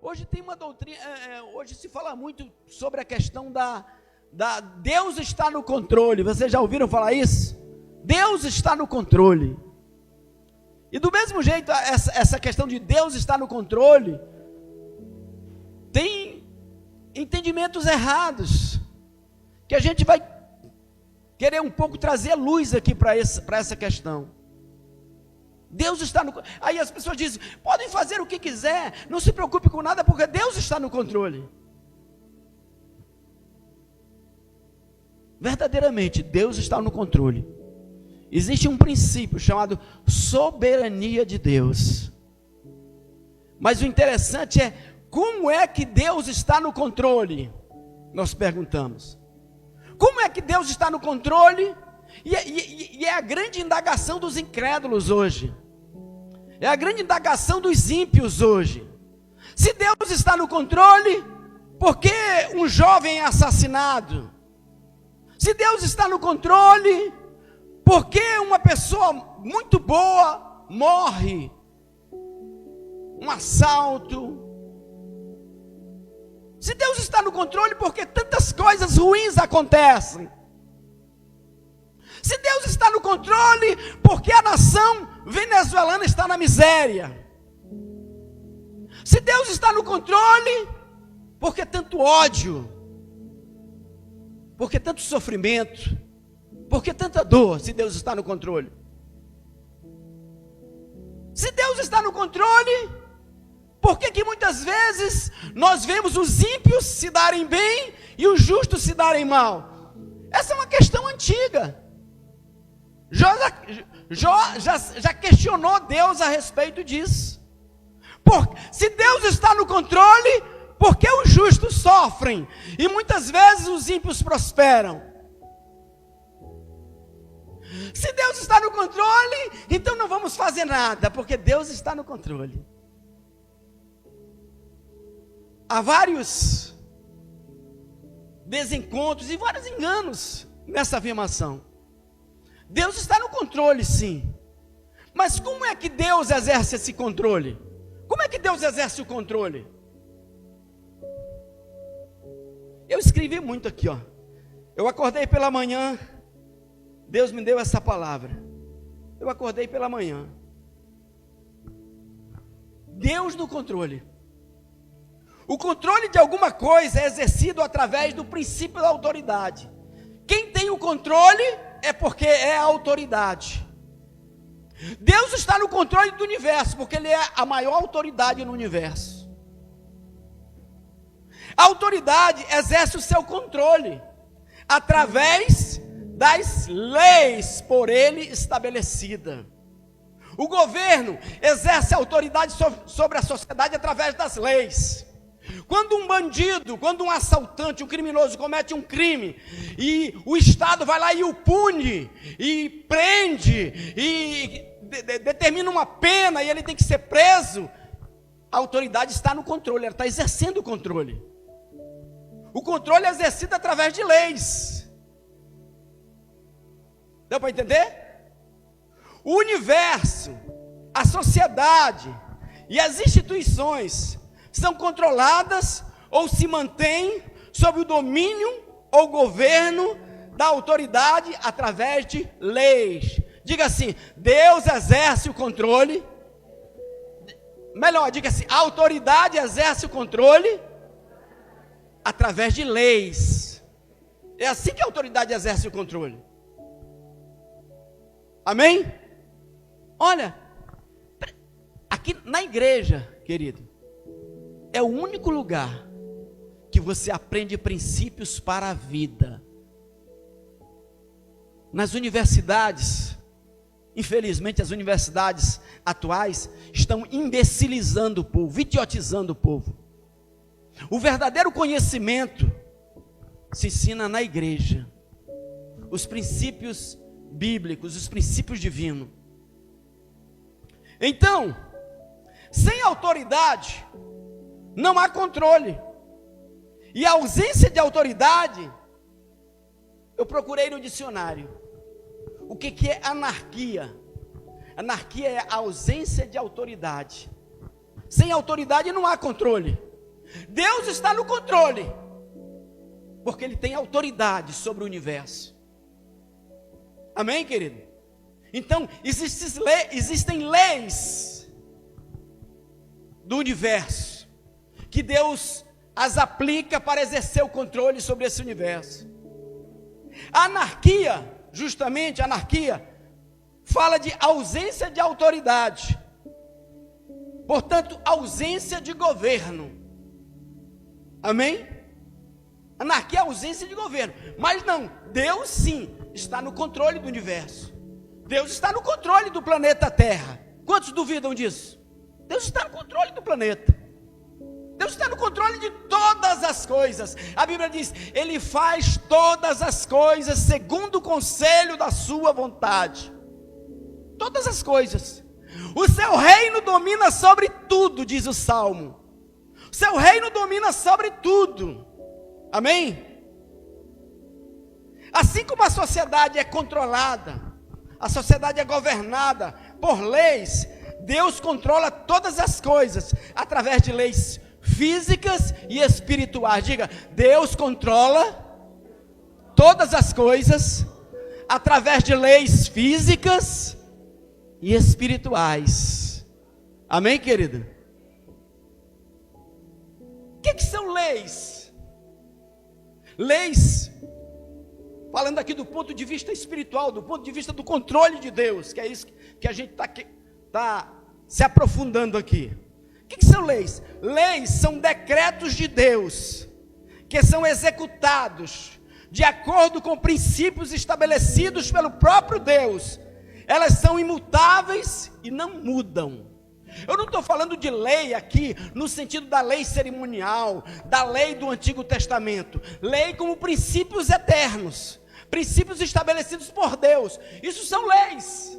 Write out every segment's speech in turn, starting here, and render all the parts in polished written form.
Hoje tem uma doutrina, hoje se fala muito sobre a questão da Deus está no controle. Vocês já ouviram falar isso? Deus está no controle. E do mesmo jeito, essa questão de Deus está no controle, tem entendimentos errados, que a gente vai querer um pouco trazer luz aqui para essa questão. Deus está no controle. Aí as pessoas dizem, podem fazer o que quiser, não se preocupe com nada, porque Deus está no controle. Verdadeiramente, Deus está no controle. Existe um princípio chamado soberania de Deus. Mas o interessante é, como é que Deus está no controle? Nós perguntamos. Como é que Deus está no controle? E é a grande indagação dos incrédulos hoje. É a grande indagação dos ímpios hoje. Se Deus está no controle, por que um jovem é assassinado? Se Deus está no controle, por que uma pessoa muito boa morre? Um assalto. Se Deus está no controle, por que tantas coisas ruins acontecem? Se Deus está no controle, por que a nação venezuelana está na miséria? Se Deus está no controle, por que tanto ódio? Por que tanto sofrimento? Por que tanta dor, se Deus está no controle? Se Deus está no controle, por que muitas vezes nós vemos os ímpios se darem bem e os justos se darem mal? Essa é uma questão antiga. Jó já questionou Deus a respeito disso. Se Deus está no controle, por que os justos sofrem e muitas vezes os ímpios prosperam? Se Deus está no controle, então não vamos fazer nada, porque Deus está no controle. Há vários desencontros e vários enganos nessa afirmação. Deus está no controle, sim. Mas como é que Deus exerce esse controle? Como é que Deus exerce o controle? Eu escrevi muito aqui, ó. Eu acordei pela manhã, Deus me deu essa palavra. Eu acordei pela manhã. Deus no controle. O controle de alguma coisa é exercido através do princípio da autoridade. Quem tem o controle é porque é a autoridade. Deus está no controle do universo, porque Ele é a maior autoridade no universo. A autoridade exerce o seu controle através das leis por Ele estabelecida. O governo exerce autoridade sobre a sociedade através das leis. Quando um bandido, quando um assaltante, um criminoso comete um crime, e o Estado vai lá e o pune, e prende, e determina uma pena, e ele tem que ser preso, a autoridade está no controle, ela está exercendo o controle. O controle é exercido através de leis. Deu para entender? O universo, a sociedade e as instituições são controladas ou se mantêm sob o domínio ou governo da autoridade através de leis. Diga assim, Deus exerce o controle. Melhor, diga assim, a autoridade exerce o controle através de leis. É assim que a autoridade exerce o controle. Amém? Olha, aqui na igreja, querido, é o único lugar que você aprende princípios para a vida. Nas universidades, infelizmente as universidades atuais estão imbecilizando o povo, idiotizando o povo. O verdadeiro conhecimento se ensina na igreja. Os princípios bíblicos, os princípios divinos. Então, sem autoridade não há controle. E a ausência de autoridade, eu procurei no dicionário. O que é anarquia? Anarquia é a ausência de autoridade. Sem autoridade não há controle. Deus está no controle, porque Ele tem autoridade sobre o universo. Amém, querido? Então, existem leis do universo, que Deus as aplica para exercer o controle sobre esse universo. A anarquia, justamente a anarquia, fala de ausência de autoridade, portanto, ausência de governo. Amém? Anarquia é ausência de governo, mas não, Deus sim está no controle do universo. Deus está no controle do planeta Terra. Quantos duvidam disso? Deus está no controle do planeta. Deus está no controle de todas as coisas. A Bíblia diz, Ele faz todas as coisas segundo o conselho da sua vontade. Todas as coisas. O seu reino domina sobre tudo, diz o Salmo. O seu reino domina sobre tudo. Amém? Assim como a sociedade é controlada, a sociedade é governada por leis, Deus controla todas as coisas através de leis físicas e espirituais. Diga, Deus controla todas as coisas através de leis físicas e espirituais. Amém, querido? O que são leis? Leis, falando aqui do ponto de vista espiritual, do ponto de vista do controle de Deus, que é isso que a gente está se aprofundando aqui. O que são leis? Leis são decretos de Deus, que são executados de acordo com princípios estabelecidos pelo próprio Deus. Elas são imutáveis e não mudam. Eu não estou falando de lei aqui no sentido da lei cerimonial, da lei do Antigo Testamento. Lei como princípios eternos, princípios estabelecidos por Deus. Isso são leis.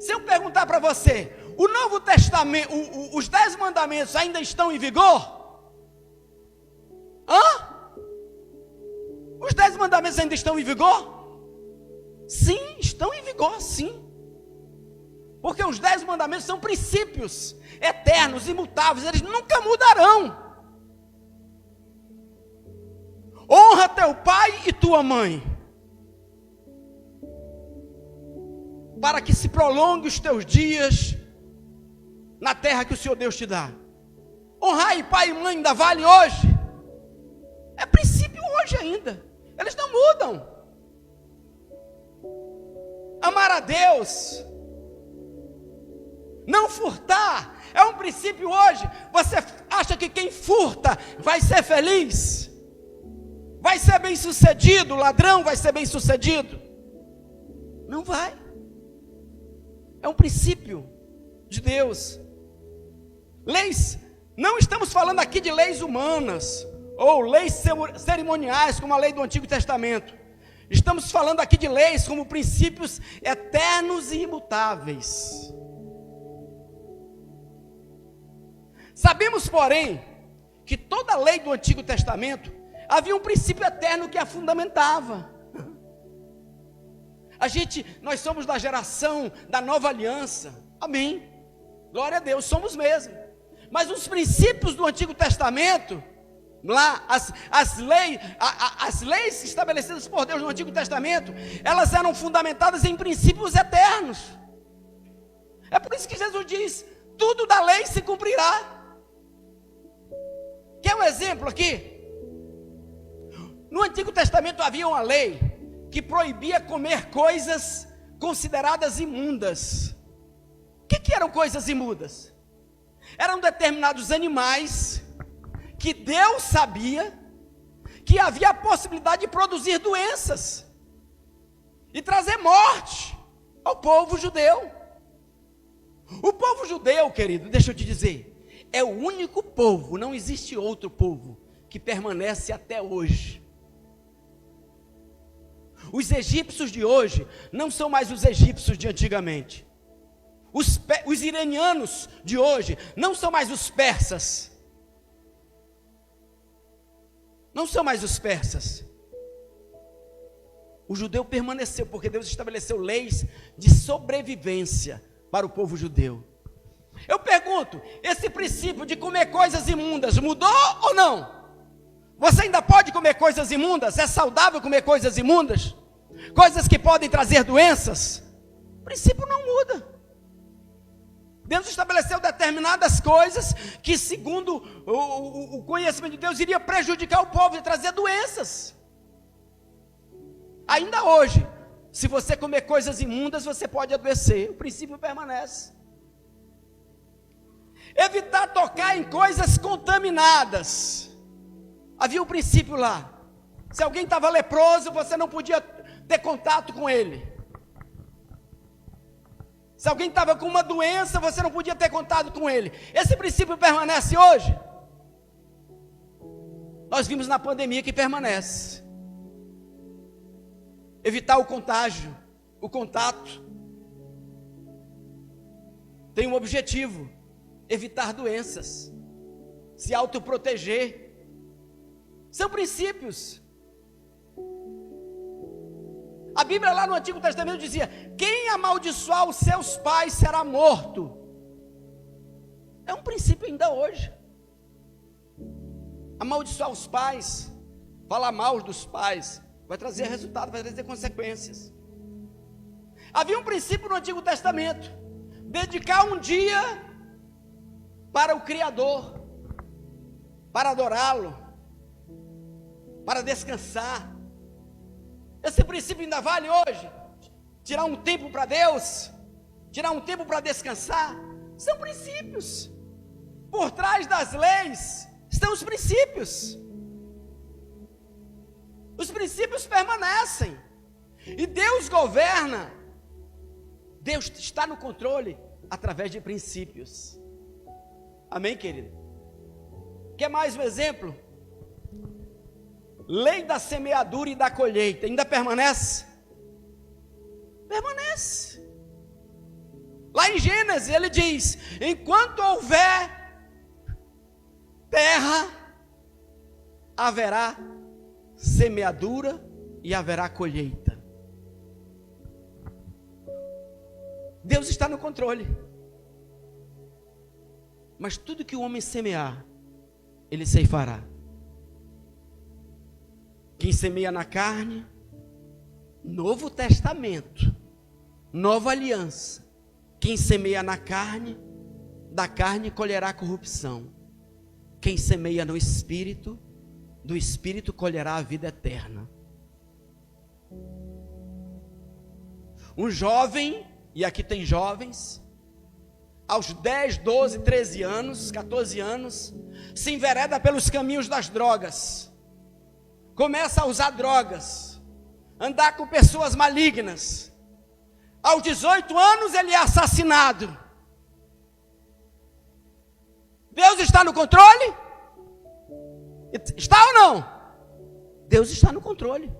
Se eu perguntar para você, o Novo Testamento, os 10 mandamentos ainda estão em vigor? Os 10 mandamentos ainda estão em vigor? Sim, estão em vigor, sim. Porque os 10 mandamentos são princípios eternos, imutáveis, eles nunca mudarão. Honra teu pai e tua mãe, para que se prolongue os teus dias na terra que o Senhor Deus te dá. Honrar pai e mãe ainda vale hoje? É princípio hoje ainda, eles não mudam. Amar a Deus, não furtar, é um princípio hoje. Você acha que quem furta vai ser feliz? Vai ser bem sucedido? O ladrão vai ser bem sucedido? Não vai. É um princípio de Deus. Leis, não estamos falando aqui de leis humanas, ou leis cerimoniais, como a lei do Antigo Testamento. Estamos falando aqui de leis como princípios eternos e imutáveis. Sabemos, porém, que toda a lei do Antigo Testamento havia um princípio eterno que a fundamentava. Nós somos da geração da nova aliança, amém, glória a Deus, somos mesmo. Mas os princípios do Antigo Testamento, lá, as leis estabelecidas por Deus no Antigo Testamento, elas eram fundamentadas em princípios eternos. É por isso que Jesus diz, tudo da lei se cumprirá. Quer um exemplo aqui? No Antigo Testamento havia uma lei que proibia comer coisas consideradas imundas. O que eram coisas imundas? Eram determinados animais que Deus sabia que havia a possibilidade de produzir doenças e trazer morte ao povo judeu. O povo judeu, querido, deixa eu te dizer, é o único povo, não existe outro povo que permanece até hoje. Os egípcios de hoje não são mais os egípcios de antigamente. Os iranianos de hoje não são mais os persas. Não são mais os persas. O judeu permaneceu, porque Deus estabeleceu leis de sobrevivência para o povo judeu. Eu pergunto, esse princípio de comer coisas imundas mudou ou não? Você ainda pode comer coisas imundas? É saudável comer coisas imundas? Coisas que podem trazer doenças? O princípio não muda. Deus estabeleceu determinadas coisas que, segundo o conhecimento de Deus, iria prejudicar o povo e trazer doenças. Ainda hoje, se você comer coisas imundas, você pode adoecer. O princípio permanece. Evitar tocar em coisas contaminadas. Havia um princípio lá. Se alguém estava leproso, você não podia ter contato com ele. Se alguém estava com uma doença, você não podia ter contato com ele. Esse princípio permanece hoje? Nós vimos na pandemia que permanece. Evitar o contágio, o contato. Tem um objetivo: evitar doenças, se autoproteger. São princípios. A Bíblia lá no Antigo Testamento dizia: quem amaldiçoar os seus pais será morto. É um princípio ainda hoje. Amaldiçoar os pais, falar mal dos pais, vai trazer resultado, vai trazer consequências. Havia um princípio no Antigo Testamento: dedicar um dia para o Criador, para adorá-lo, para descansar. Esse princípio ainda vale hoje? Tirar um tempo para Deus, tirar um tempo para descansar, são princípios. Por trás das leis estão os princípios. Os princípios permanecem, e Deus governa. Deus está no controle através de princípios. Amém, querido? Quer mais um exemplo? Lei da semeadura e da colheita, ainda permanece? Permanece. Lá em Gênesis ele diz: enquanto houver terra, haverá semeadura e haverá colheita. Deus está no controle. Mas tudo que o homem semear, ele ceifará. Quem semeia na carne, Novo Testamento, nova aliança. Quem semeia na carne, da carne colherá corrupção. Quem semeia no Espírito, do Espírito colherá a vida eterna. Um jovem, e aqui tem jovens, aos 10, 12, 13 anos, 14 anos, se envereda pelos caminhos das drogas. Começa a usar drogas, andar com pessoas malignas. Aos 18 anos ele é assassinado. Deus está no controle? Está ou não? Deus está no controle.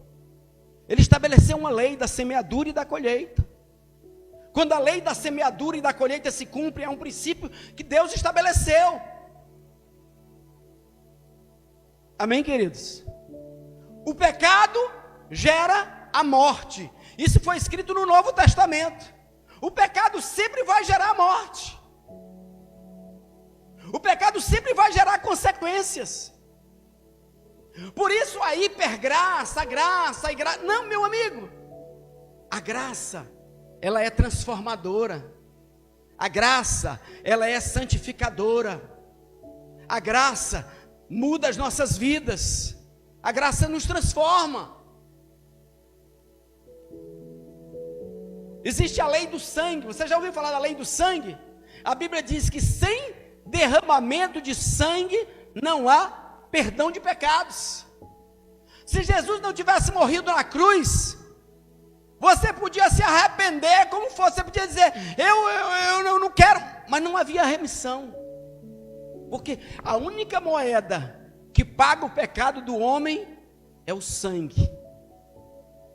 Ele estabeleceu uma lei da semeadura e da colheita. Quando a lei da semeadura e da colheita se cumpre, é um princípio que Deus estabeleceu. Amém, queridos? O pecado gera a morte. Isso foi escrito no Novo Testamento. O pecado sempre vai gerar morte. O pecado sempre vai gerar consequências. Por isso a hipergraça, a graça, não, meu amigo. A graça, ela é transformadora. A graça, ela é santificadora. A graça muda as nossas vidas. A graça nos transforma. Existe a lei do sangue. Você já ouviu falar da lei do sangue? A Bíblia diz que sem derramamento de sangue não há perdão de pecados. Se Jesus não tivesse morrido na cruz, você podia se arrepender como fosse, você podia dizer: eu não quero, mas não havia remissão. Porque a única moeda que paga o pecado do homem é o sangue,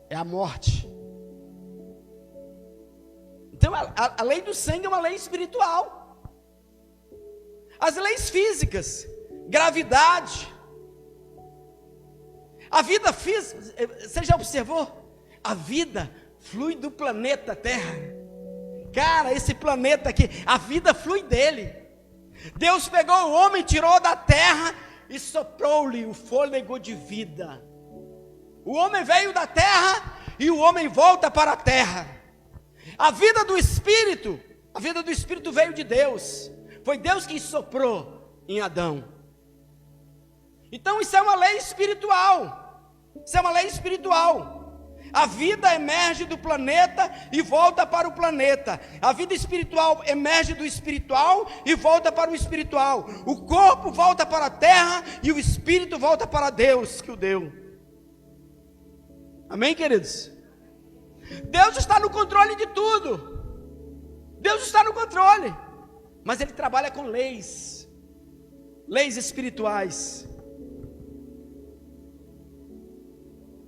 é a morte. Então a lei do sangue é uma lei espiritual. As leis físicas, gravidade, a vida física, você já observou? A vida flui do planeta Terra. Cara, esse planeta aqui, a vida flui dele. Deus pegou o homem, tirou da terra e soprou-lhe o fôlego de vida. O homem veio da terra e o homem volta para a terra. A vida do Espírito veio de Deus. Foi Deus que soprou em Adão. Então isso é uma lei espiritual. Isso é uma lei espiritual. A vida emerge do planeta e volta para o planeta. A vida espiritual emerge do espiritual e volta para o espiritual. O corpo volta para a terra e o espírito volta para Deus que o deu. Amém, queridos? Deus está no controle de tudo. Deus está no controle. Mas Ele trabalha com leis. Leis espirituais.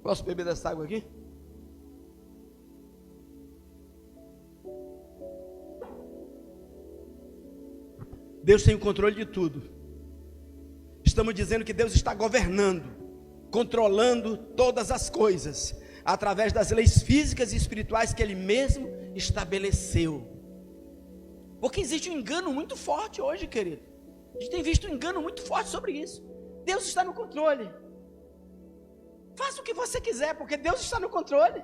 Posso beber dessa água aqui? Deus tem o controle de tudo. Estamos dizendo que Deus está governando, controlando todas as coisas, através das leis físicas e espirituais que Ele mesmo estabeleceu. Porque existe um engano muito forte hoje, querido. A gente tem visto um engano muito forte sobre isso. Deus está no controle. Faça o que você quiser, porque Deus está no controle.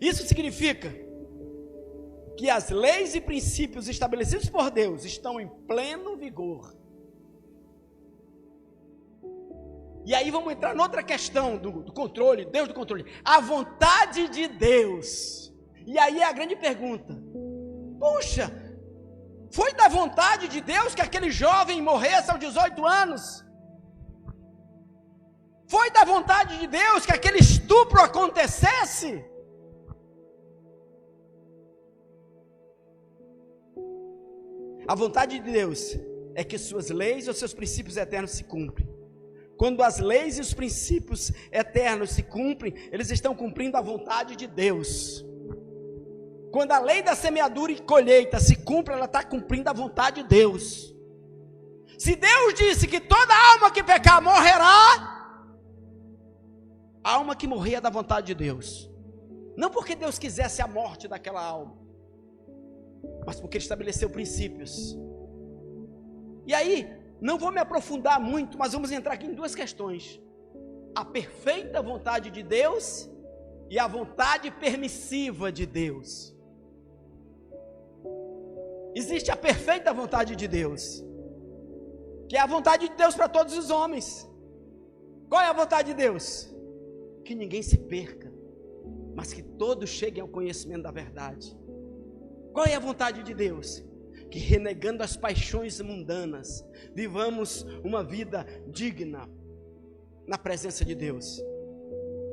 Isso significa que as leis e princípios estabelecidos por Deus estão em pleno vigor. E aí vamos entrar noutra questão do controle, Deus do controle. A vontade de Deus. E aí é a grande pergunta. Puxa, foi da vontade de Deus que aquele jovem morresse aos 18 anos? Foi da vontade de Deus que aquele estupro acontecesse? A vontade de Deus é que suas leis ou seus princípios eternos se cumprem. Quando as leis e os princípios eternos se cumprem, eles estão cumprindo a vontade de Deus. Quando a lei da semeadura e colheita se cumpre, ela está cumprindo a vontade de Deus. Se Deus disse que toda alma que pecar morrerá, a alma que morrer é da vontade de Deus. Não porque Deus quisesse a morte daquela alma, mas porque Ele estabeleceu princípios. E aí, não vou me aprofundar muito, mas vamos entrar aqui em duas questões: a perfeita vontade de Deus e a vontade permissiva de Deus. Existe a perfeita vontade de Deus, que é a vontade de Deus para todos os homens. Qual é a vontade de Deus? Que ninguém se perca, mas que todos cheguem ao conhecimento da verdade. Qual é a vontade de Deus? Que renegando as paixões mundanas, vivamos uma vida digna na presença de Deus.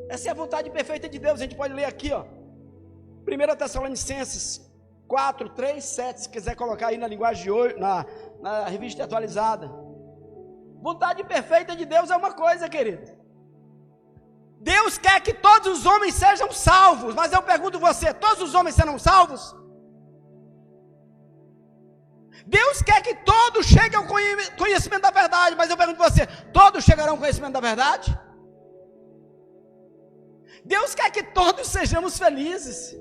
Essa é a vontade perfeita de Deus. A gente pode ler aqui, ó, 1 Tessalonicenses 4, 3, 7, se quiser colocar aí na linguagem de hoje, na revista atualizada. Vontade perfeita de Deus é uma coisa, querido. Deus quer que todos os homens sejam salvos, mas eu pergunto você, todos os homens serão salvos? Deus quer que todos cheguem ao conhecimento da verdade, mas eu pergunto a você, todos chegarão ao conhecimento da verdade? Deus quer que todos sejamos felizes.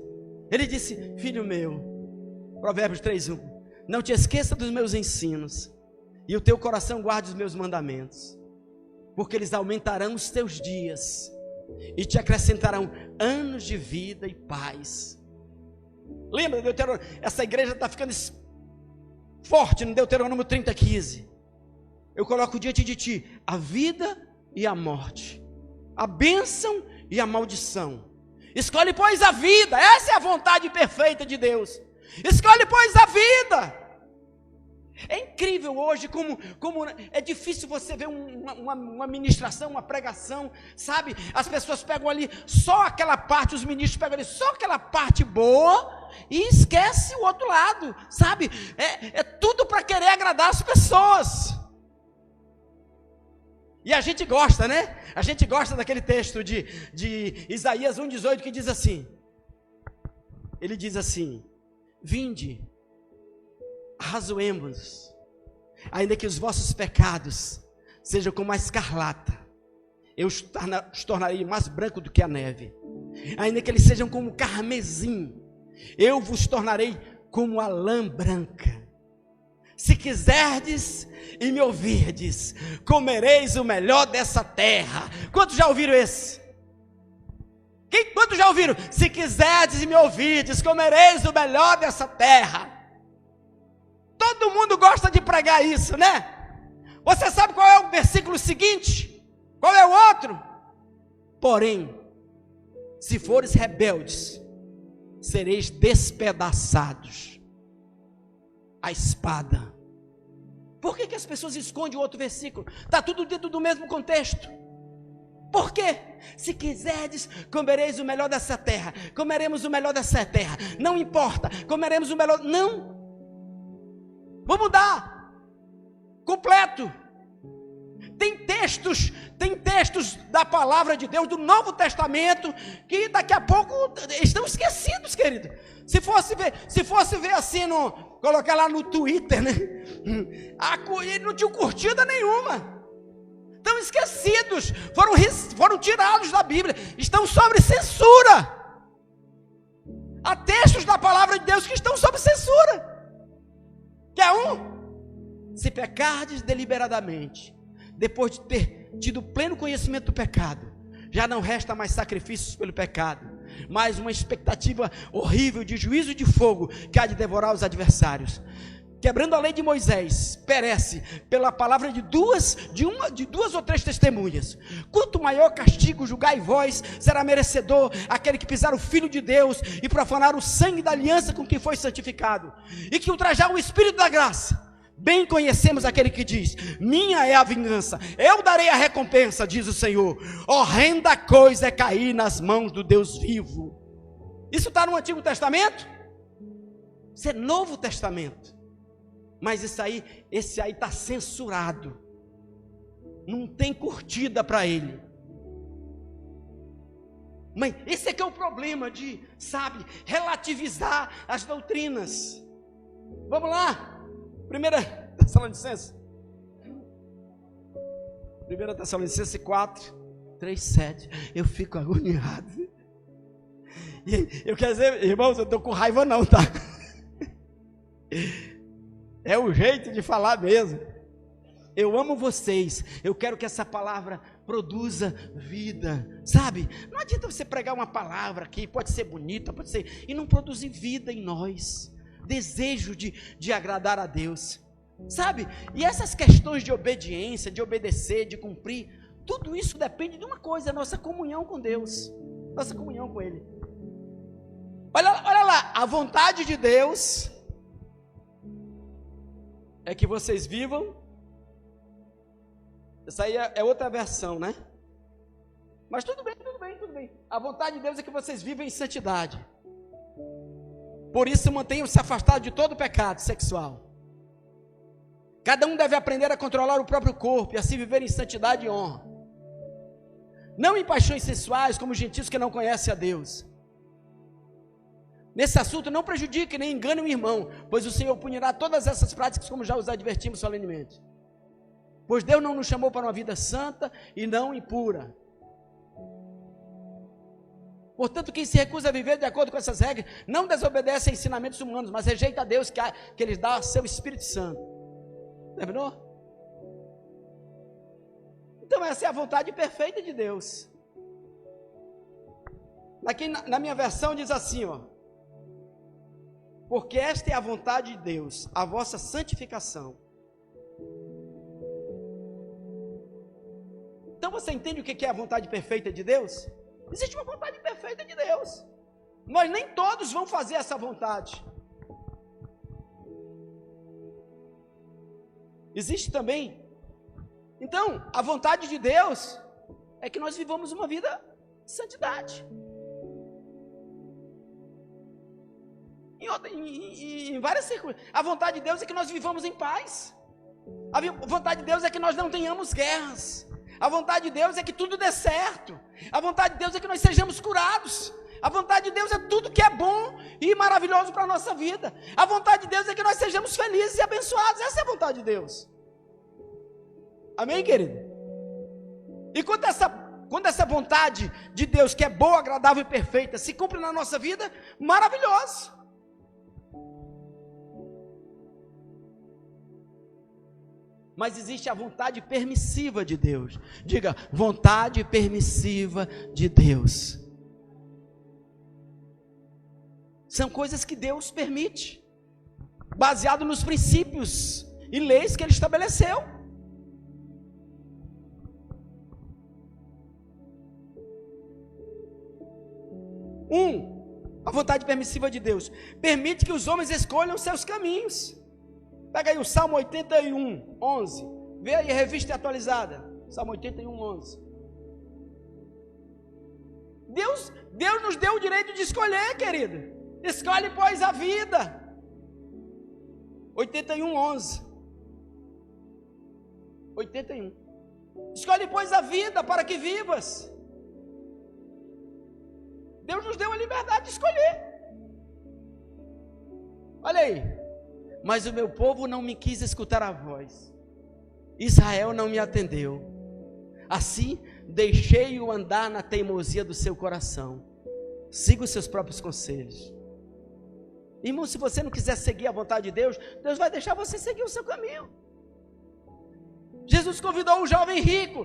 Ele disse: filho meu, Provérbios 3:1, não te esqueça dos meus ensinos, e o teu coração guarde os meus mandamentos, porque eles aumentarão os teus dias, e te acrescentarão anos de vida e paz. Lembra, Deuteronômio? Essa igreja está ficando forte no Deuteronômio 30:15. Eu coloco diante de ti a vida e a morte, a bênção e a maldição. Escolhe, pois, a vida. Essa é a vontade perfeita de Deus. Escolhe, pois, a vida. É incrível hoje como é difícil você ver uma ministração, uma pregação, sabe? As pessoas pegam ali só aquela parte, os ministros pegam ali só aquela parte boa e esquece o outro lado, sabe? É tudo para querer agradar as pessoas. E a gente gosta, né? A gente gosta daquele texto de Isaías 1,18 que diz assim. Ele diz assim: vinde, arrazoemos, ainda que os vossos pecados sejam como a escarlata, eu os tornarei mais branco do que a neve. Ainda que eles sejam como carmesim, eu vos tornarei como a lã branca. Se quiserdes e me ouvirdes, comereis o melhor dessa terra. Quantos já ouviram esse? Quantos já ouviram? Se quiserdes e me ouvirdes, comereis o melhor dessa terra. Todo mundo gosta de pregar isso, né? Você sabe qual é o versículo seguinte? Qual é o outro? Porém, se fores rebeldes, sereis despedaçados a espada. Por que as pessoas escondem o outro versículo? Está tudo dentro do mesmo contexto. Por quê? Se quiserdes, comereis o melhor dessa terra. Comeremos o melhor dessa terra. Não importa, comeremos o melhor. Não. Vou mudar. Completo. Tem textos da palavra de Deus, do Novo Testamento, que daqui a pouco estão esquecidos, querido. Se fosse ver assim, colocar lá no Twitter, né? Ele não tinha curtida nenhuma. Estão esquecidos, foram tirados da Bíblia, estão sob censura. Há textos da palavra de Deus que estão sob censura. Quer um? Se pecardes deliberadamente, depois de ter tido pleno conhecimento do pecado, já não resta mais sacrifícios pelo pecado, mas uma expectativa horrível de juízo de fogo que há de devorar os adversários. Quebrando a lei de Moisés, perece pela palavra de duas ou três testemunhas. Quanto maior castigo julgai vós, será merecedor aquele que pisar o Filho de Deus e profanar o sangue da aliança com que foi santificado, e que ultrajar o Espírito da graça. Bem conhecemos aquele que diz: minha é a vingança, eu darei a recompensa, diz o Senhor. Horrenda coisa é cair nas mãos do Deus vivo. Isso está no Antigo Testamento? Isso é Novo Testamento. Mas esse aí está censurado. Não tem curtida para ele. Mas esse é que é o problema de, relativizar as doutrinas. Vamos lá. 1 Tessalonicenses 4, 3, 7. Eu fico agoniado. Eu quero dizer, irmãos, eu estou com raiva não, tá? É o jeito de falar mesmo. Eu amo vocês. Eu quero que essa palavra produza vida. Não adianta você pregar uma palavra aqui, pode ser bonita, pode ser, e não produzir vida em nós. Desejo de agradar a Deus. E essas questões de obediência, de obedecer, de cumprir, tudo isso depende de uma coisa: a nossa comunhão com Deus, nossa comunhão com Ele. Olha lá, a vontade de Deus é que vocês vivam. Essa aí é outra versão, né? Mas tudo bem. A vontade de Deus é que vocês vivam em santidade. Por isso mantenham-se afastados de todo pecado sexual. Cada um deve aprender a controlar o próprio corpo e assim viver em santidade e honra. Não em paixões sensuais como os gentios que não conhecem a Deus. Nesse assunto não prejudique nem engane o irmão, pois o Senhor punirá todas essas práticas, como já os advertimos solenemente. Pois Deus não nos chamou para uma vida santa e não impura. Portanto, quem se recusa a viver de acordo com essas regras, não desobedece a ensinamentos humanos, mas rejeita a Deus que lhes dá seu Espírito Santo. Terminou? Então essa é a vontade perfeita de Deus. Aqui na minha versão diz assim, porque esta é a vontade de Deus, a vossa santificação. Então você entende o que é a vontade perfeita de Deus? Existe uma vontade perfeita de Deus, mas nem todos vão fazer essa vontade. Existe também. Então, a vontade de Deus é que nós vivamos uma vida de santidade. Em várias circunstâncias. A vontade de Deus é que nós vivamos em paz. A vontade de Deus é que nós não tenhamos guerras. A vontade de Deus é que tudo dê certo. A vontade de Deus é que nós sejamos curados. A vontade de Deus é tudo que é bom e maravilhoso para a nossa vida. A vontade de Deus é que nós sejamos felizes e abençoados. Essa é a vontade de Deus. Amém, querido? Enquanto quando essa vontade de Deus, que é boa, agradável e perfeita, se cumpre na nossa vida, maravilhoso. Mas existe a vontade permissiva de Deus. Diga, vontade permissiva de Deus. São coisas que Deus permite, baseado nos princípios e leis que Ele estabeleceu. A vontade permissiva de Deus permite que os homens escolham seus caminhos. Pega aí o Salmo 81, 11. Vê aí a revista atualizada. Salmo 81, 11. Deus nos deu o direito de escolher, querido. Escolhe, pois, a vida. 81, 11. 81. Escolhe, pois, a vida para que vivas. Deus nos deu a liberdade de escolher. Olha aí. Mas o meu povo não me quis escutar a voz. Israel não me atendeu. Assim, deixei-o andar na teimosia do seu coração. Siga os seus próprios conselhos. Irmão, se você não quiser seguir a vontade de Deus, Deus vai deixar você seguir o seu caminho. Jesus convidou o jovem rico: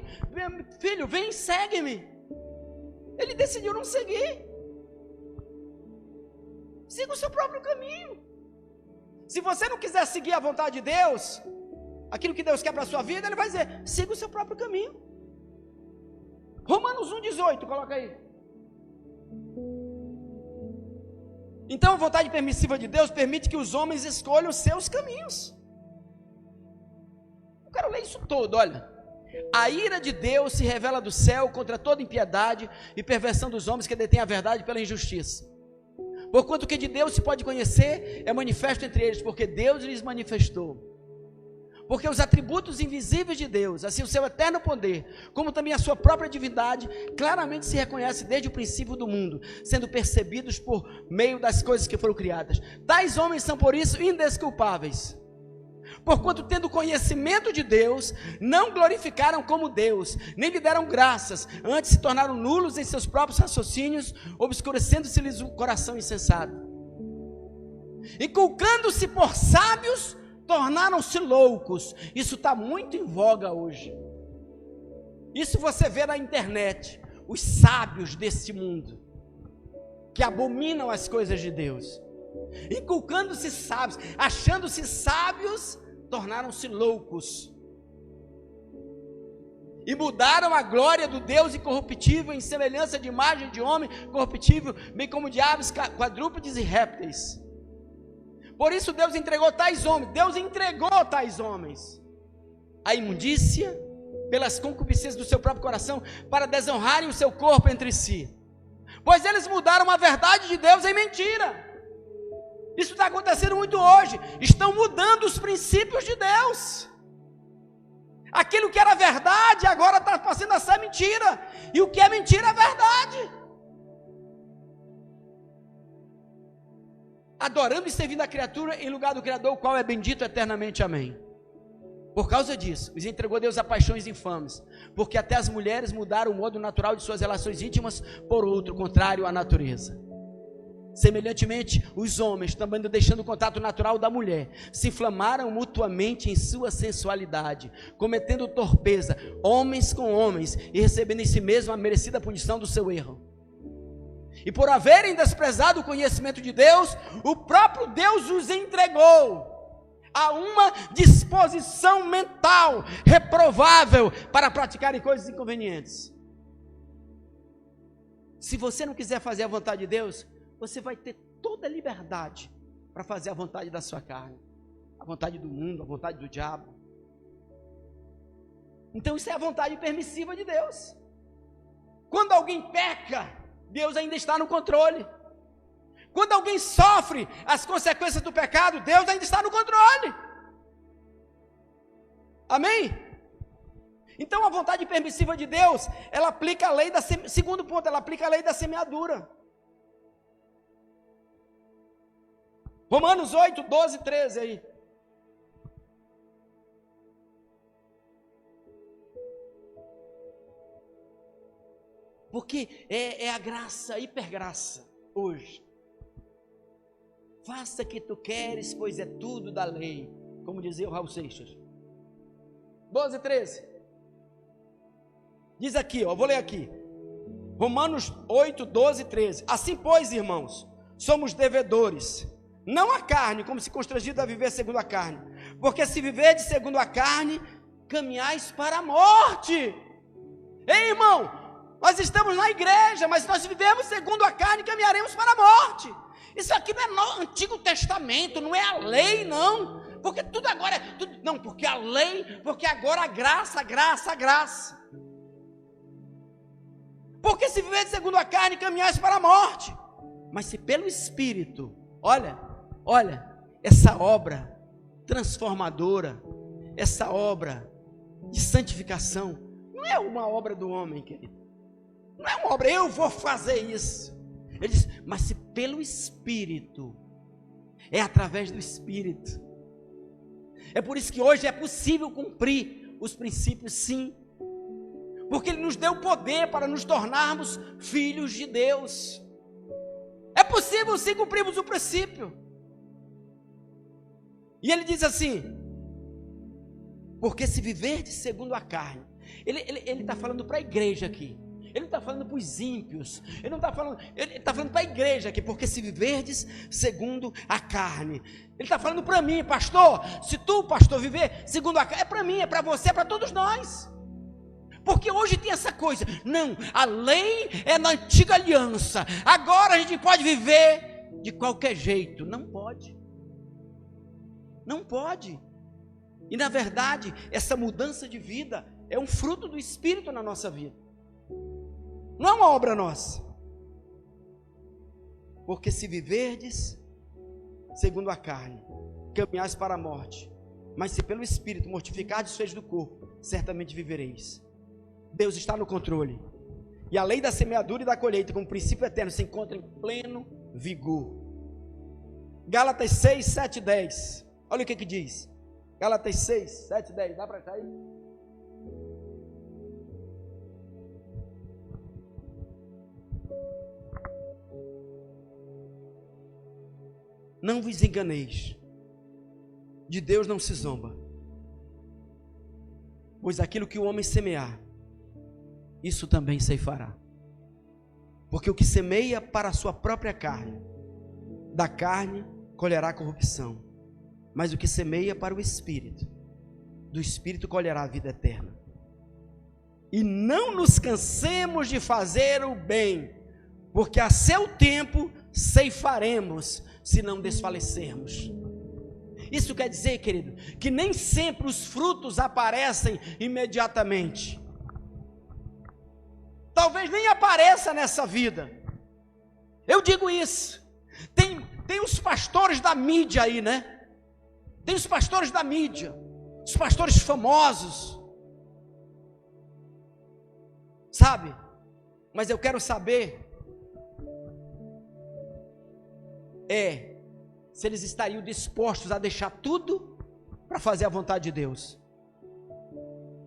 filho, vem e segue-me. Ele decidiu não seguir. Siga o seu próprio caminho. Se você não quiser seguir a vontade de Deus, aquilo que Deus quer para a sua vida, Ele vai dizer: siga o seu próprio caminho. Romanos 1,18, coloca aí. Então a vontade permissiva de Deus permite que os homens escolham os seus caminhos. Eu quero ler isso todo, olha. A ira de Deus se revela do céu contra toda impiedade e perversão dos homens que detêm a verdade pela injustiça. Porquanto o que de Deus se pode conhecer é manifesto entre eles, porque Deus lhes manifestou. Porque os atributos invisíveis de Deus, assim o seu eterno poder, como também a sua própria divindade, claramente se reconhece desde o princípio do mundo, sendo percebidos por meio das coisas que foram criadas. Tais homens são por isso indesculpáveis. Porquanto, tendo conhecimento de Deus, não glorificaram como Deus, nem lhe deram graças, antes se tornaram nulos em seus próprios raciocínios, obscurecendo-se-lhes o coração insensato. Inculcando-se por sábios, tornaram-se loucos. Isso está muito em voga hoje. Isso você vê na internet, os sábios desse mundo, que abominam as coisas de Deus. Inculcando-se sábios, achando-se sábios, tornaram-se loucos. E mudaram a glória do Deus incorruptível em semelhança de imagem de homem corruptível, bem como de aves, quadrúpedes e répteis. Por isso Deus entregou tais homens à imundícia, pelas concupiscências do seu próprio coração, para desonrarem o seu corpo entre si. Pois eles mudaram a verdade de Deus em mentira. Isso está acontecendo muito hoje. Estão mudando os princípios de Deus. Aquilo que era verdade agora está passando a ser mentira. E o que é mentira é verdade. Adorando e servindo a criatura em lugar do Criador, o qual é bendito eternamente. Amém. Por causa disso, os entregou Deus a paixões infames, porque até as mulheres mudaram o modo natural de suas relações íntimas por outro, contrário à natureza. Semelhantemente, os homens, também deixando o contato natural da mulher, se inflamaram mutuamente em sua sensualidade, cometendo torpeza, homens com homens, e recebendo em si mesmo a merecida punição do seu erro. E por haverem desprezado o conhecimento de Deus, o próprio Deus os entregou a uma disposição mental reprovável para praticarem coisas inconvenientes. Se você não quiser fazer a vontade de Deus, você vai ter toda a liberdade para fazer a vontade da sua carne, a vontade do mundo, a vontade do diabo. Então isso é a vontade permissiva de Deus. Quando alguém peca, Deus ainda está no controle. Quando alguém sofre as consequências do pecado, Deus ainda está no controle. Amém? Então a vontade permissiva de Deus, ela aplica a lei segundo ponto, ela aplica a lei da semeadura. Romanos 8, 12, 13 aí. porque é a graça, a hipergraça hoje. Faça o que tu queres, pois é tudo da lei, como dizia o Raul Seixas. 12, 13. Diz aqui, ó, vou ler aqui. Romanos 8, 12, 13. Assim, pois, irmãos, somos devedores, não a carne, como se constrangido a viver segundo a carne. Porque se viverdes segundo a carne, caminhais para a morte. Ei, irmão, nós estamos na igreja, mas nós vivemos segundo a carne, caminharemos para a morte. Isso aqui não é no Antigo Testamento, não é a lei, não. Porque tudo agora é tudo, não, porque a lei, porque agora a graça. Porque se viver segundo a carne, caminhais para a morte. Mas se pelo Espírito, olha, essa obra transformadora, essa obra de santificação, não é uma obra do homem, querido. Não é uma obra, eu vou fazer isso. Ele diz, mas se pelo Espírito, é através do Espírito. É por isso que hoje é possível cumprir os princípios, sim. Porque Ele nos deu poder para nos tornarmos filhos de Deus. É possível sim cumprirmos o princípio. E Ele diz assim, porque se viverdes segundo a carne, Ele está falando para a igreja aqui. Ele não está falando para os ímpios, ele está falando para a igreja aqui, porque se viverdes segundo a carne, ele está falando para mim, pastor, se tu, pastor, viver segundo a carne, é para mim, é para você, é para todos nós, porque hoje tem essa coisa, não, a lei é na antiga aliança, agora a gente pode viver de qualquer jeito, não pode, e na verdade, essa mudança de vida é um fruto do Espírito na nossa vida, não é uma obra nossa. Porque se viverdes segundo a carne, caminhais para a morte, mas se pelo Espírito mortificardes os feitos do corpo, certamente vivereis. Deus está no controle. E a lei da semeadura e da colheita, como princípio eterno, se encontra em pleno vigor. Gálatas 6, 7 e 10. Olha o que diz. Gálatas 6, 7 e 10. Dá para achar aí? Não vos enganeis, de Deus não se zomba, pois aquilo que o homem semear, isso também ceifará. Porque o que semeia para a sua própria carne, da carne colherá corrupção, mas o que semeia para o Espírito, do Espírito colherá a vida eterna. E não nos cansemos de fazer o bem, porque a seu tempo ceifaremos, se não desfalecermos. Isso quer dizer, querido, que nem sempre os frutos aparecem imediatamente. Talvez nem apareça nessa vida. Eu digo isso. Tem os pastores da mídia aí, né? Tem os pastores da mídia, os pastores famosos, sabe? Mas eu quero saber se eles estariam dispostos a deixar tudo para fazer a vontade de Deus.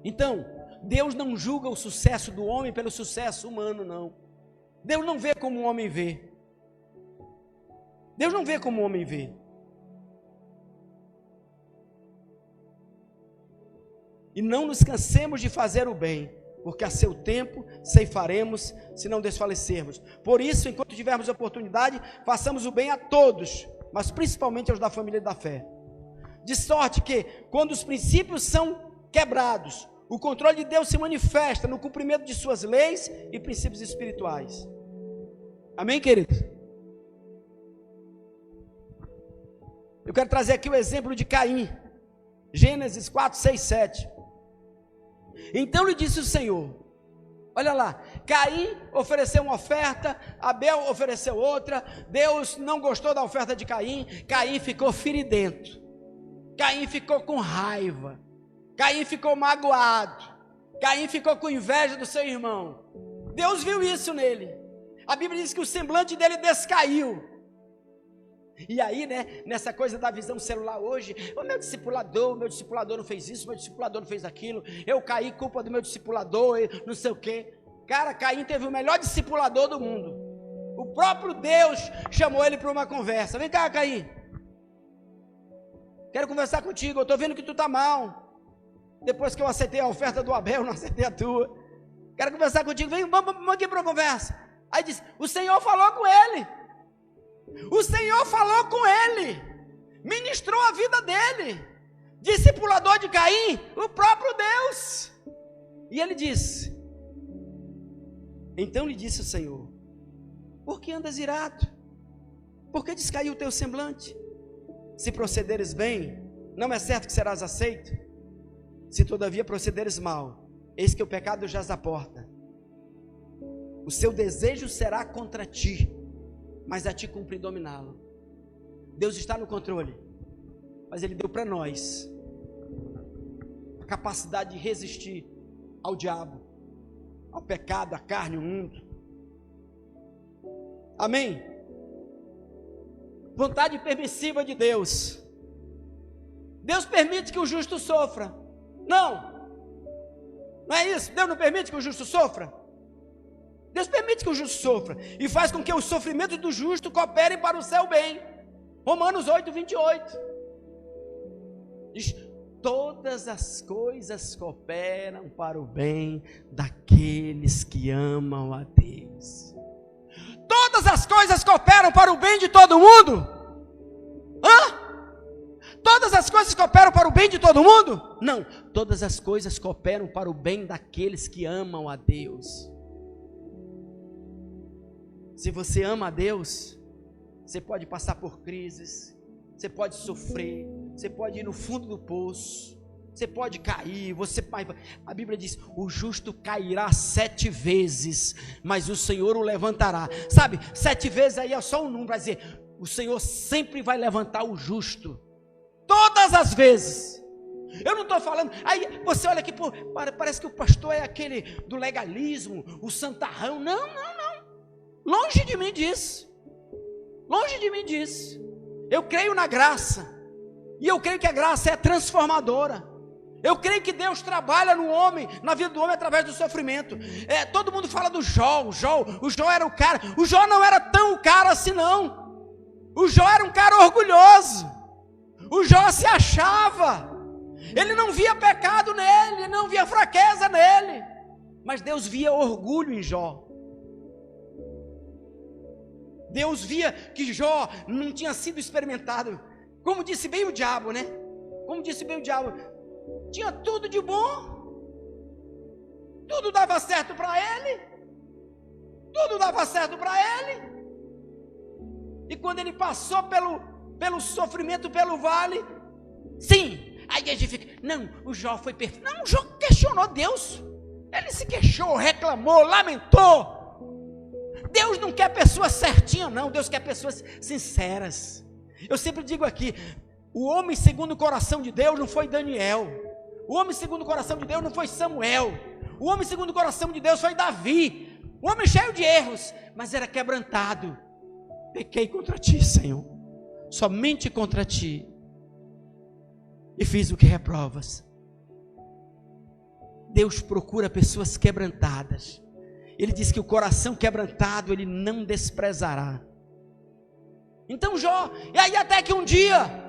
Então, Deus não julga o sucesso do homem pelo sucesso humano, não. Deus não vê como o homem vê. Deus não vê como o homem vê. E não nos cansemos de fazer o bem, porque a seu tempo ceifaremos, se não desfalecermos. Por isso, enquanto tivermos oportunidade, façamos o bem a todos, mas principalmente aos da família da fé. De sorte que, quando os princípios são quebrados, o controle de Deus se manifesta no cumprimento de suas leis e princípios espirituais. Amém, queridos? Eu quero trazer aqui o exemplo de Caim. Gênesis 4, 6, 7. Então lhe disse o Senhor, olha lá, Caim ofereceu uma oferta, Abel ofereceu outra, Deus não gostou da oferta de Caim, Caim ficou feridento, Caim ficou com raiva, Caim ficou magoado, Caim ficou com inveja do seu irmão. Deus viu isso nele. A Bíblia diz que o semblante dele descaiu. E aí, né, nessa coisa da visão celular hoje, o meu discipulador não fez isso, meu discipulador não fez aquilo, eu caí, culpa do meu discipulador, não sei o quê. Cara, Caim teve o melhor discipulador do mundo. O próprio Deus chamou ele para uma conversa. Vem cá, Caim. Quero conversar contigo, eu estou vendo que tu está mal. Depois que eu aceitei a oferta do Abel, não aceitei a tua. Quero conversar contigo, vem, vamos aqui para uma conversa. Aí diz, o Senhor falou com ele. O Senhor falou com ele. Ministrou a vida dele. Discipulador de Caim, o próprio Deus. E ele disse, então lhe disse o Senhor, por que andas irado? Por que descaiu o teu semblante? Se procederes bem, não é certo que serás aceito? Se todavia procederes mal, eis que o pecado jaz à porta. O seu desejo será contra ti, mas a ti cumpre dominá-lo. Deus está no controle, mas Ele deu para nós a capacidade de resistir ao diabo, ao pecado, à carne, ao mundo. Amém? Vontade permissiva de Deus. Deus permite que o justo sofra. Não é isso. Deus não permite que o justo sofra. Deus permite que o justo sofra e faz com que os sofrimentos do justo cooperem para o seu bem. Romanos 8, 28 diz, todas as coisas cooperam para o bem daqueles que amam a Deus. Todas as coisas cooperam para o bem de todo mundo? Todas as coisas cooperam para o bem de todo mundo? Não, todas as coisas cooperam para o bem daqueles que amam a Deus. Se você ama a Deus, você pode passar por crises, você pode sofrer, você pode ir no fundo do poço, você pode cair, a Bíblia diz, o justo cairá 7 vezes, mas o Senhor o levantará. Sabe, 7 vezes aí é só um número, vai dizer, o Senhor sempre vai levantar o justo, todas as vezes. Eu não estou falando, aí você olha aqui, pô, parece que o pastor é aquele do legalismo, o santarrão. Não, longe de mim disso, eu creio na graça, e eu creio que a graça é transformadora. Eu creio que Deus trabalha no homem, na vida do homem através do sofrimento. Todo mundo fala do Jó, o Jó era o cara. O Jó não era tão o cara assim não. O Jó era um cara orgulhoso. O Jó se achava. Ele não via pecado nele, ele não via fraqueza nele. Mas Deus via orgulho em Jó. Deus via que Jó não tinha sido experimentado. Como disse bem o diabo, né? Tinha tudo de bom, tudo dava certo para ele, e quando ele passou pelo sofrimento, pelo vale, sim, aí a gente fica, não, o Jó foi perfeito. Não, o Jó questionou Deus, ele se queixou, reclamou, lamentou. Deus não quer pessoas certinhas não, Deus quer pessoas sinceras. Eu sempre digo aqui, o homem segundo o coração de Deus não foi Daniel, o homem segundo o coração de Deus não foi Samuel, o homem segundo o coração de Deus foi Davi, o homem cheio de erros, mas era quebrantado. Pequei contra ti, Senhor, somente contra ti, e fiz o que reprovas. Deus procura pessoas quebrantadas. Ele diz que o coração quebrantado Ele não desprezará. Então Jó, e aí até que um dia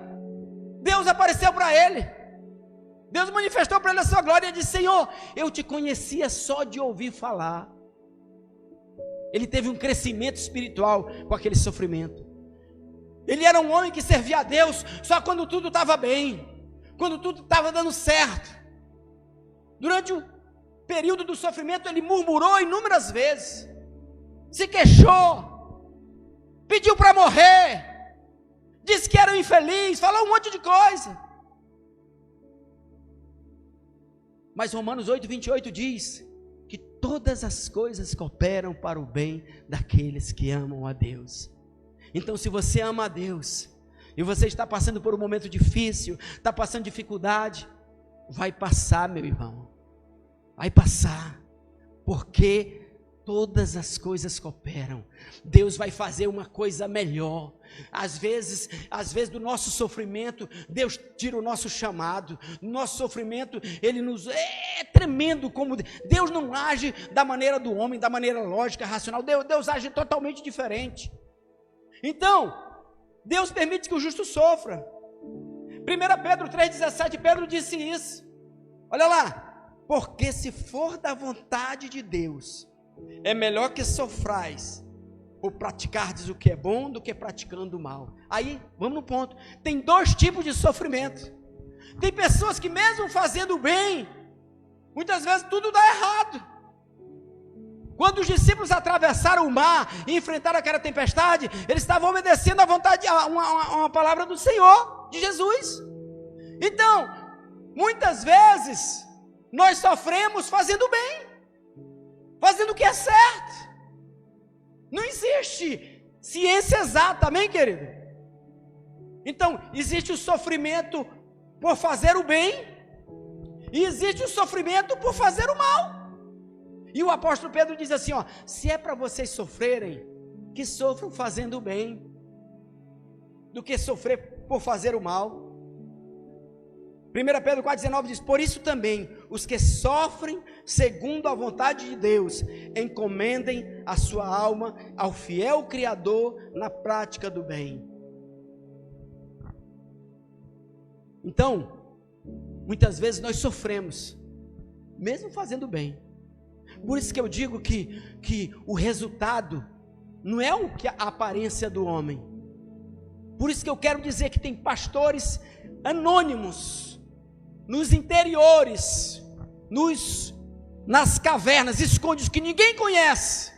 Deus apareceu para ele, Deus manifestou para ele a sua glória e disse, Senhor, eu te conhecia só de ouvir falar. Ele teve um crescimento espiritual com aquele sofrimento. Ele era um homem que servia a Deus só quando tudo estava bem, quando tudo estava dando certo. Durante o período do sofrimento ele murmurou inúmeras vezes, se queixou, pediu para morrer, disse que era infeliz, falou um monte de coisa. Mas Romanos 8, 28 diz que todas as coisas cooperam para o bem daqueles que amam a Deus. Então se você ama a Deus, e você está passando por um momento difícil, está passando dificuldade, vai passar, meu irmão, vai passar, porque todas as coisas cooperam. Deus vai fazer uma coisa melhor. Às vezes do nosso sofrimento, Deus tira o nosso chamado. No nosso sofrimento, Ele nos... É tremendo como Deus não age da maneira do homem, da maneira lógica, racional. Deus age totalmente diferente. Então, Deus permite que o justo sofra. 1 Pedro 3,17, Pedro disse isso. Olha lá. Porque se for da vontade de Deus, é melhor que sofrais por praticardes o que é bom do que praticando o mal. Aí, vamos no ponto. Tem dois tipos de sofrimento. Tem pessoas que mesmo fazendo bem, muitas vezes tudo dá errado. Quando os discípulos atravessaram o mar e enfrentaram aquela tempestade, eles estavam obedecendo à vontade, uma palavra do Senhor, de Jesus. Então, muitas vezes, nós sofremos fazendo bem, fazendo o que é certo. Não existe ciência exata, amém, querido? Então, existe o sofrimento por fazer o bem, e existe o sofrimento por fazer o mal. E o apóstolo Pedro diz assim, se é para vocês sofrerem, que sofram fazendo o bem, do que sofrer por fazer o mal. 1 Pedro 4,19 diz, por isso também, os que sofrem segundo a vontade de Deus, encomendem a sua alma ao fiel Criador na prática do bem. Então, muitas vezes nós sofremos, mesmo fazendo bem. Por isso que eu digo que o resultado não é o que a aparência do homem. Por isso que eu quero dizer que tem pastores anônimos, nos interiores, nas cavernas, escondidos, que ninguém conhece,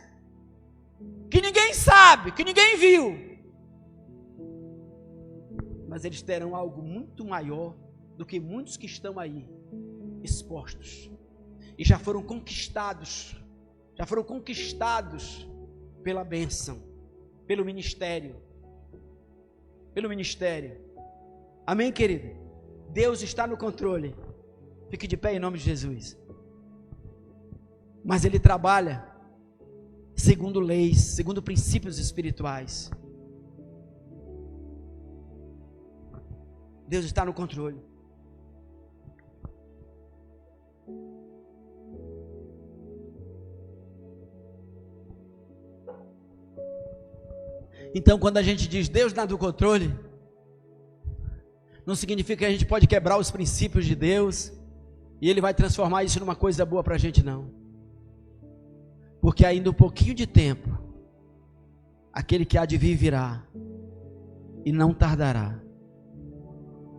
que ninguém sabe, que ninguém viu, mas eles terão algo muito maior do que muitos que estão aí, expostos, e já foram conquistados pela bênção, pelo ministério, amém, querido? Deus está no controle. Fique de pé em nome de Jesus. Mas Ele trabalha segundo leis, segundo princípios espirituais. Deus está no controle. Então, quando a gente diz Deus está no controle, não significa que a gente pode quebrar os princípios de Deus e Ele vai transformar isso numa coisa boa para a gente, não. Porque ainda um pouquinho de tempo, aquele que há de vir virá, e não tardará.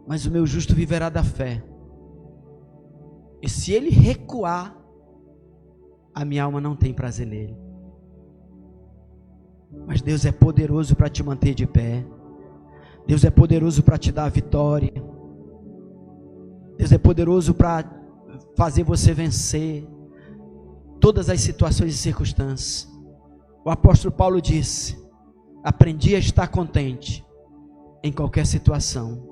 Mas o meu justo viverá da fé. E se ele recuar, a minha alma não tem prazer nele. Mas Deus é poderoso para te manter de pé. Deus é poderoso para te dar a vitória. Deus é poderoso para fazer você vencer todas as situações e circunstâncias. O apóstolo Paulo disse: aprendi a estar contente em qualquer situação.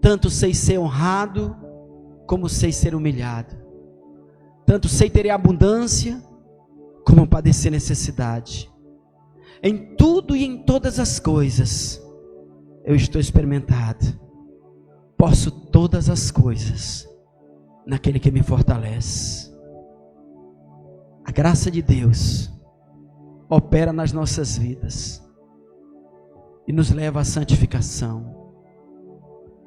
Tanto sei ser honrado, como sei ser humilhado. Tanto sei ter abundância, como padecer necessidade. Em tudo e em todas as coisas eu estou experimentado. Posso todas as coisas naquele que me fortalece. A graça de Deus opera nas nossas vidas e nos leva à santificação,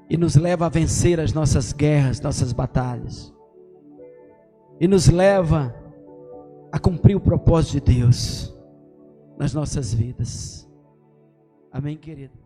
e nos leva a vencer as nossas guerras, nossas batalhas, e nos leva a cumprir o propósito de Deus nas nossas vidas. Amém, querido?